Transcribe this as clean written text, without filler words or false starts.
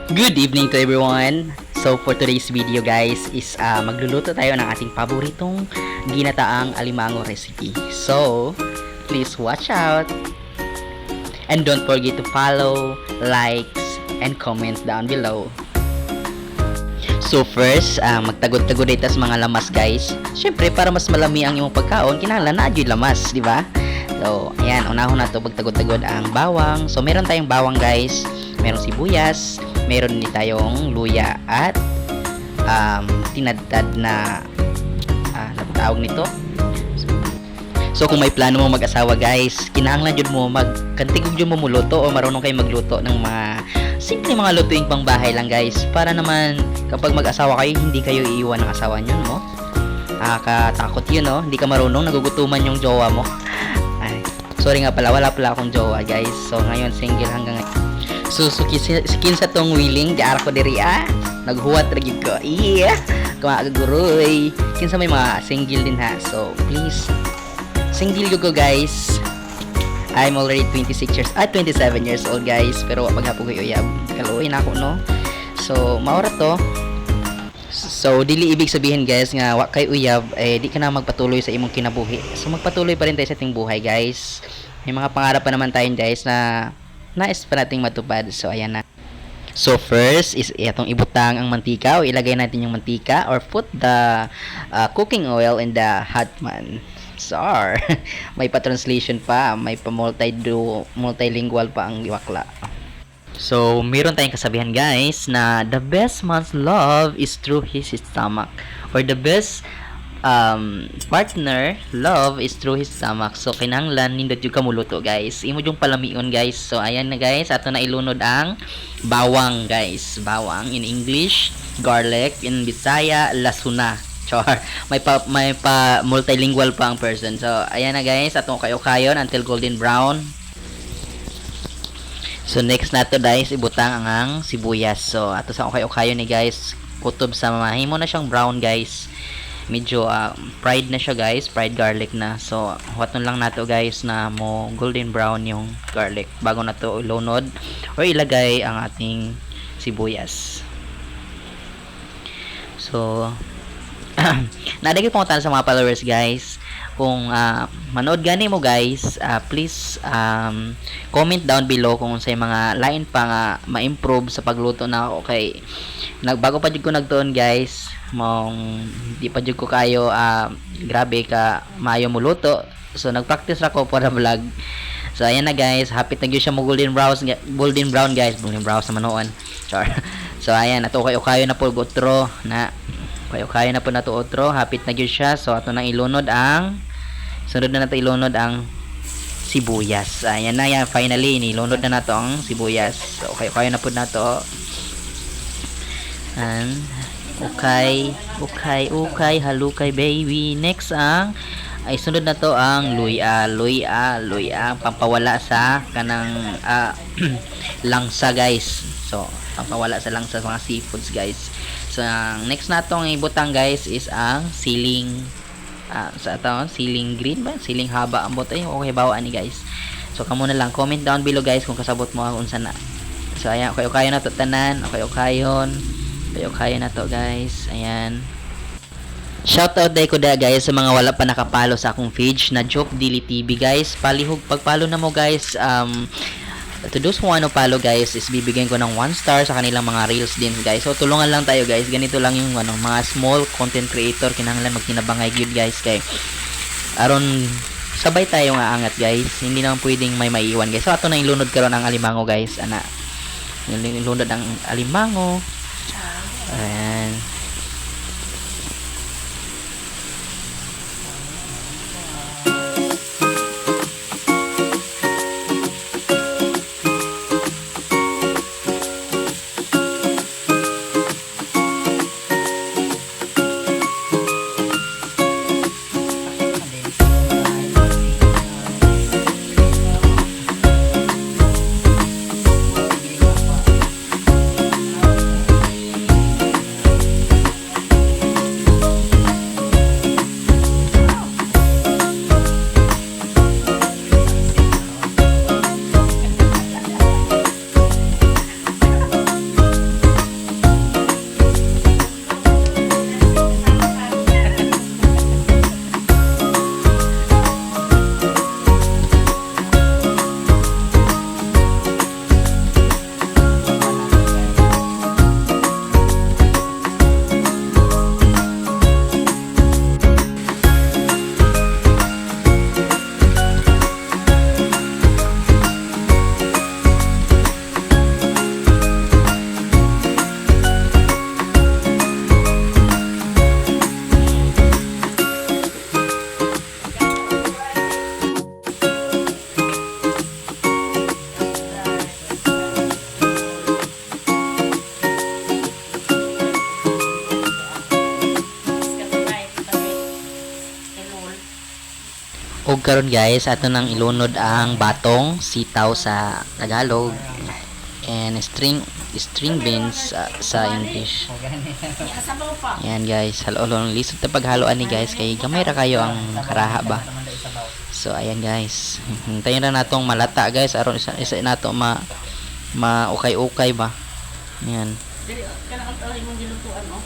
Good evening to everyone. So for today's video guys is magluluto tayo ng ating paboritong ginataang alimango recipe. So please watch out. And don't forget to follow, likes, and comment down below. So first, magtagod-tagod dito sa mga lamas guys. Syempre para mas malami ang iyong pagkaon, kinahanglan na adyo'y lamas, di ba? So ayan, unahon na to pagtagod-tagod ang bawang. So meron tayong bawang guys, merong sibuyas, meron din tayong luya at tinadtad na tawag nito. So kung may plano mo mag-asawa guys, kinahanglan jud mo magkantigog jud mo muluto o marunong kayo magluto ng mga simple mga lutuing pangbahay lang guys, para naman kapag mag-asawa kayo hindi kayo iiwan ng asawa niyo, no? Katakot yun, no? Hindi ka marunong, nagugutuman yung jowa mo. Ay, sorry nga pala, wala pala akong jowa guys. So ngayon single hanggang ngayon. So skin sa tong willing di ara ko diri naghuwat ra gid ko. Iya. Kumagaguroy. Kinsa may mga single din ha. So please single ko guys. I'm already 27 years old guys, pero maghapon ko uyab. Kaluoy na ako no. So maora to. So dili ibig sabihin guys nga wa kay uyab di ka na magpatuloy sa imong kinabuhi. So magpatuloy pa rin tayo sa ating buhay guys. May mga pangarap pa naman tayo guys na nais pa nating matupad. So ayan na. So first is itong ibutang ang mantika o ilagay natin yung mantika or put the cooking oil in the hot pan. Sar. May pa-translation pa, may multilingual pa ang iwakla. So meron tayong kasabihan guys na the best man's love is through his stomach, or the best partner love is through his stomach. So kinahanglan nindot yung kamuluto guys, imo yung palamion guys. So ayan na guys, ato na ilunod ang bawang guys. Bawang in English, garlic in Bisaya, lasuna. Char. May pa multilingual pa ang person. So ayan na guys, ato kayo-kayon until golden brown. So next nato guys, ibutang ang sibuyas. So ato sa kayo-kayon ni guys, kutob sa mahimo na siyang brown guys. Medyo fried na siya guys, fried garlic na. So waton lang nato guys na mo golden brown yung garlic bago na to ilunod or ilagay ang ating sibuyas. So nadagay po sa mga followers guys, kung manood gani mo guys, please comment down below kung say mga lain pa nga ma-improve sa pagluto na ako kay nagbago pa jud ko nagtuon guys, mong di pa jud ko kayo grabe ka maayo mo luto. So nagpractice ra ko para vlog. So ayan na guys, hapit na gyud siya mo golden brown guys, golden brown sa manoon. Char. So ayan, ato kayo na po gotro na kayo na po na to otro, hapit na gyud siya. So ato nang ilunod ang sunod na nato ilunod ang sibuyas. Ayan na yan, finally nilunod na nato ang sibuyas. So kayo na po na to. And okay, halukay baby. Next ang ay sunod na to ang luya, pampawala sa kanang langsa guys. So pampawala sa langsa sa mga seafoods guys. So next natong ibutang guys is ang siling siling green ba? Siling haba ang butay. Okay bawa ni guys. So kamo na lang comment down below guys kung kasabot mo unsa na. So ayan, kayo na to tanan, kayo na to guys. Ayan. Shoutout day ko da guys sa mga wala pa nakapalo sa akong page na Joke Dili TV guys. Palihog pagpalo na mo guys. To those who want to follow guys is bibigyan ko ng 1 star sa kanilang mga reels din guys. So tulungan lang tayo guys. Ganito lang yung mga small content creator, kinahanglan magkinabangay gyud guys kay aron sabay tayo nga angat guys. Hindi naman pwedeng may maiiwan guys. So ato na ilunod karon ang alimango guys. Ilunod ang alimango. Ayan. tinuog karon guys, ato nang ilunod ang batong, sitaw sa Tagalog, and string beans sa English. Yan guys, halo-halo lisod ta paghaloan ni guys kay gamay ra kayo ang karaha ba. So ayan guys, hintayin na natong malata guys aron isa nato ukay-ukay ba. Yan. Dili kana ang tawag imong gilutuan, no?